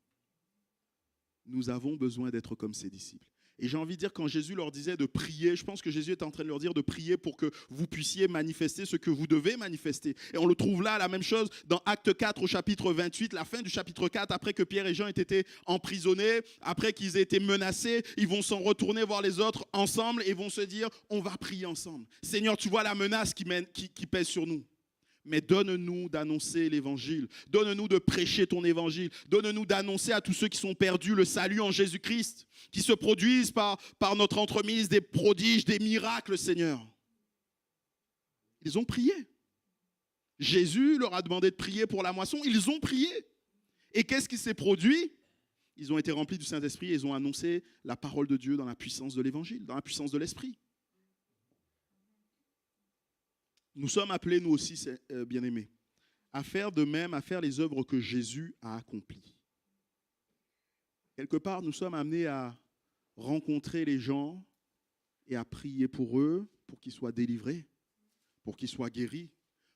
Nous avons besoin d'être comme ses disciples. Et j'ai envie de dire, quand Jésus leur disait de prier, je pense que Jésus est en train de leur dire de prier pour que vous puissiez manifester ce que vous devez manifester. Et on le trouve là, la même chose, dans Acte 4 au chapitre 28, la fin du chapitre 4, après que Pierre et Jean aient été emprisonnés, après qu'ils aient été menacés, ils vont s'en retourner voir les autres ensemble et vont se dire, on va prier ensemble. Seigneur, tu vois la menace qui pèse sur nous. Mais donne-nous d'annoncer l'évangile. Donne-nous de prêcher ton évangile. Donne-nous d'annoncer à tous ceux qui sont perdus le salut en Jésus-Christ, qui se produisent par notre entremise des prodiges, des miracles, Seigneur. Ils ont prié. Jésus leur a demandé de prier pour la moisson. Ils ont prié. Et qu'est-ce qui s'est produit ? Ils ont été remplis du Saint-Esprit et ils ont annoncé la parole de Dieu dans la puissance de l'évangile, dans la puissance de l'Esprit. Nous sommes appelés, nous aussi, bien-aimés, à faire de même, à faire les œuvres que Jésus a accomplies. Quelque part, nous sommes amenés à rencontrer les gens et à prier pour eux, pour qu'ils soient délivrés, pour qu'ils soient guéris,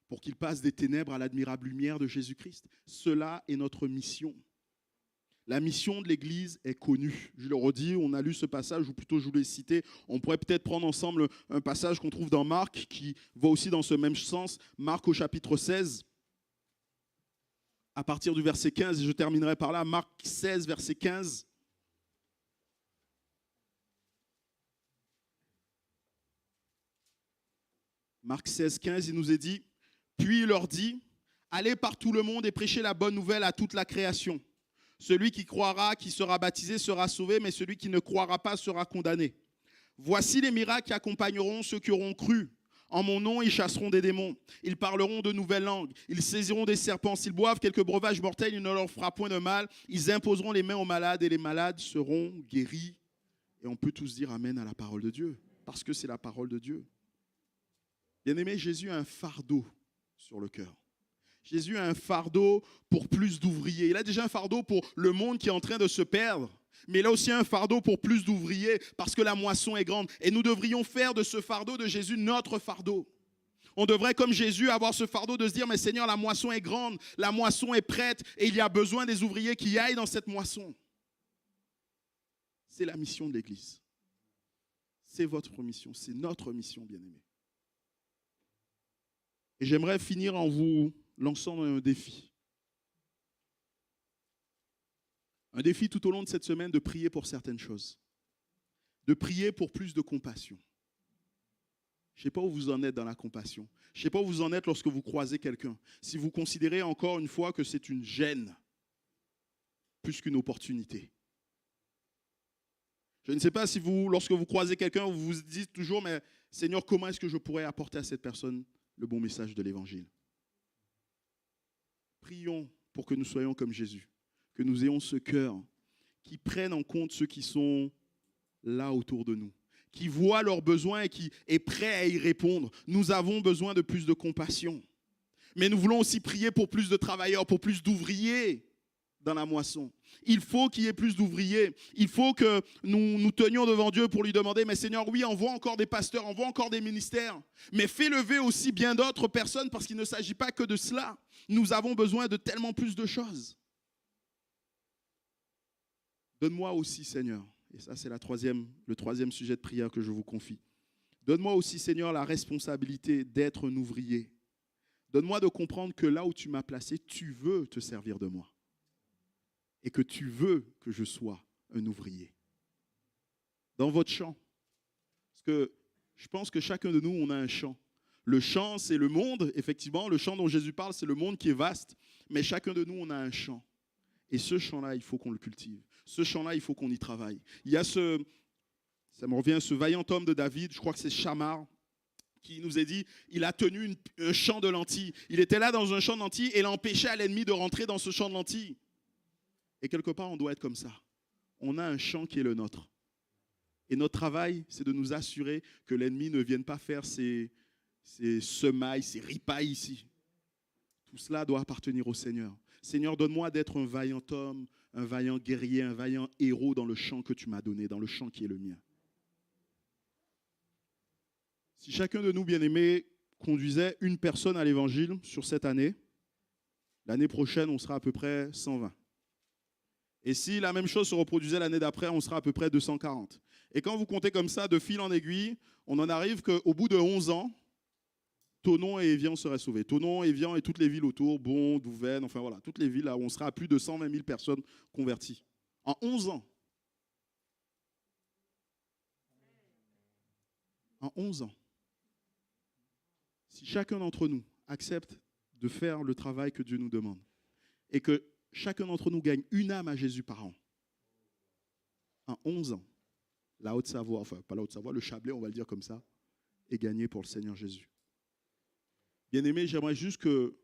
pour qu'ils passent des ténèbres à l'admirable lumière de Jésus-Christ. Cela est notre mission. La mission de l'Église est connue. Je le redis, on a lu ce passage, ou plutôt je vous l'ai cité. On pourrait peut-être prendre ensemble un passage qu'on trouve dans Marc, qui va aussi dans ce même sens. Marc au chapitre 16, à partir du verset 15, et je terminerai par là. Marc 16, verset 15. Marc 16, 15, il nous est dit, « Puis il leur dit, allez par tout le monde et prêchez la bonne nouvelle à toute la création. Celui qui croira, qui sera baptisé, sera sauvé, mais celui qui ne croira pas sera condamné. Voici les miracles qui accompagneront ceux qui auront cru. En mon nom, ils chasseront des démons. Ils parleront de nouvelles langues. Ils saisiront des serpents. S'ils boivent quelques breuvages mortels, il ne leur fera point de mal. Ils imposeront les mains aux malades et les malades seront guéris. » Et on peut tous dire amen à la parole de Dieu, parce que c'est la parole de Dieu. Bien-aimé, Jésus a un fardeau sur le cœur. Jésus a un fardeau pour plus d'ouvriers. Il a déjà un fardeau pour le monde qui est en train de se perdre. Mais il a aussi un fardeau pour plus d'ouvriers parce que la moisson est grande. Et nous devrions faire de ce fardeau de Jésus notre fardeau. On devrait, comme Jésus, avoir ce fardeau de se dire, mais Seigneur, la moisson est grande, la moisson est prête et il y a besoin des ouvriers qui aillent dans cette moisson. C'est la mission de l'Église. C'est votre mission, c'est notre mission, bien-aimés. Et j'aimerais finir en vous lançant un défi. Un défi tout au long de cette semaine de prier pour certaines choses. De prier pour plus de compassion. Je ne sais pas où vous en êtes dans la compassion. Je ne sais pas où vous en êtes lorsque vous croisez quelqu'un. Si vous considérez encore une fois que c'est une gêne, plus qu'une opportunité. Je ne sais pas si vous, lorsque vous croisez quelqu'un, vous vous dites toujours, mais Seigneur, comment est-ce que je pourrais apporter à cette personne le bon message de l'Évangile? Prions pour que nous soyons comme Jésus, que nous ayons ce cœur qui prenne en compte ceux qui sont là autour de nous, qui voient leurs besoins et qui est prêt à y répondre. Nous avons besoin de plus de compassion. Mais nous voulons aussi prier pour plus de travailleurs, pour plus d'ouvriers dans la moisson. Il faut qu'il y ait plus d'ouvriers. Il faut que nous tenions devant Dieu pour lui demander, mais Seigneur, oui, envoie encore des pasteurs, envoie encore des ministères, mais fais lever aussi bien d'autres personnes parce qu'il ne s'agit pas que de cela. Nous avons besoin de tellement plus de choses. Donne-moi aussi, Seigneur, et ça c'est le troisième sujet de prière que je vous confie. Donne-moi aussi, Seigneur, la responsabilité d'être un ouvrier. Donne-moi de comprendre que là où tu m'as placé, tu veux te servir de moi. Et que tu veux que je sois un ouvrier. Dans votre champ. Parce que je pense que chacun de nous, on a un champ. Le champ, c'est le monde, effectivement. Le champ dont Jésus parle, c'est le monde qui est vaste. Mais chacun de nous, on a un champ. Et ce champ-là, il faut qu'on le cultive. Ce champ-là, il faut qu'on y travaille. Il y a ça me revient, ce vaillant homme de David, je crois que c'est Chamar, qui nous a dit, il a tenu un champ de lentilles. Il était là dans un champ de lentilles et il empêchait à l'ennemi de rentrer dans ce champ de lentilles. Et quelque part, on doit être comme ça. On a un champ qui est le nôtre. Et notre travail, c'est de nous assurer que l'ennemi ne vienne pas faire ses semailles, ses ripailles ici. Tout cela doit appartenir au Seigneur. Seigneur, donne-moi d'être un vaillant homme, un vaillant guerrier, un vaillant héros dans le champ que tu m'as donné, dans le champ qui est le mien. Si chacun de nous, bien-aimés, conduisait une personne à l'évangile sur cette année, l'année prochaine, on sera à peu près 120. Et si la même chose se reproduisait l'année d'après, on sera à peu près 240. Et quand vous comptez comme ça, de fil en aiguille, on en arrive qu'au bout de 11 ans, Thonon et Évian seraient sauvés. Thonon, Évian et toutes les villes autour, Bon, Douvaine, enfin voilà, toutes les villes là où on sera à plus de 120 000 personnes converties. En 11 ans. En 11 ans. Si chacun d'entre nous accepte de faire le travail que Dieu nous demande et que chacun d'entre nous gagne une âme à Jésus par an, en 11 ans, la Haute-Savoie, enfin pas la Haute-Savoie, le Chablais, on va le dire comme ça, est gagné pour le Seigneur Jésus. Bien-aimés, j'aimerais juste que,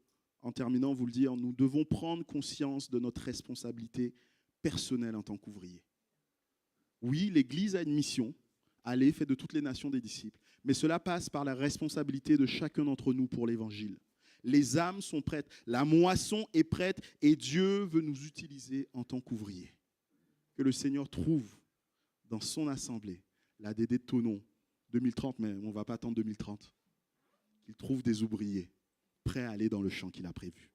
en terminant, vous le dire, nous devons prendre conscience de notre responsabilité personnelle en tant qu'ouvrier. Oui, l'Église a une mission, aller, fait de toutes les nations des disciples, mais cela passe par la responsabilité de chacun d'entre nous pour l'Évangile. Les âmes sont prêtes, la moisson est prête et Dieu veut nous utiliser en tant qu'ouvriers. Que le Seigneur trouve dans son assemblée la Dédé de Thonon, 2030, mais on ne va pas attendre 2030. Qu'il trouve des ouvriers prêts à aller dans le champ qu'il a prévu.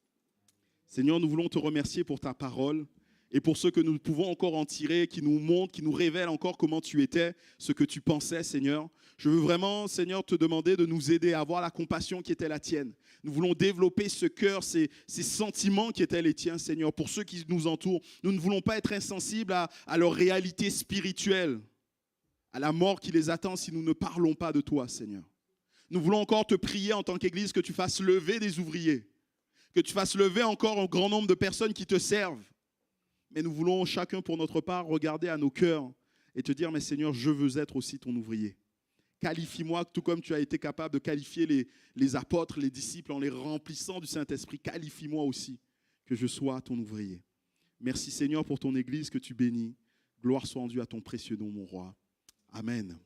Seigneur, nous voulons te remercier pour ta parole et pour ce que nous pouvons encore en tirer, qui nous montre, qui nous révèle encore comment tu étais, ce que tu pensais, Seigneur. Je veux vraiment, Seigneur, te demander de nous aider à avoir la compassion qui était la tienne. Nous voulons développer ce cœur, ces sentiments qui étaient les tiens, Seigneur, pour ceux qui nous entourent. Nous ne voulons pas être insensibles à leur réalité spirituelle, à la mort qui les attend si nous ne parlons pas de toi, Seigneur. Nous voulons encore te prier en tant qu'Église que tu fasses lever des ouvriers, que tu fasses lever encore un grand nombre de personnes qui te servent. Mais nous voulons chacun pour notre part regarder à nos cœurs et te dire, mais Seigneur, je veux être aussi ton ouvrier. Qualifie-moi, tout comme tu as été capable de qualifier les apôtres, les disciples en les remplissant du Saint-Esprit. Qualifie-moi aussi que je sois ton ouvrier. Merci Seigneur pour ton Église que tu bénis. Gloire soit rendue à ton précieux nom, mon roi. Amen.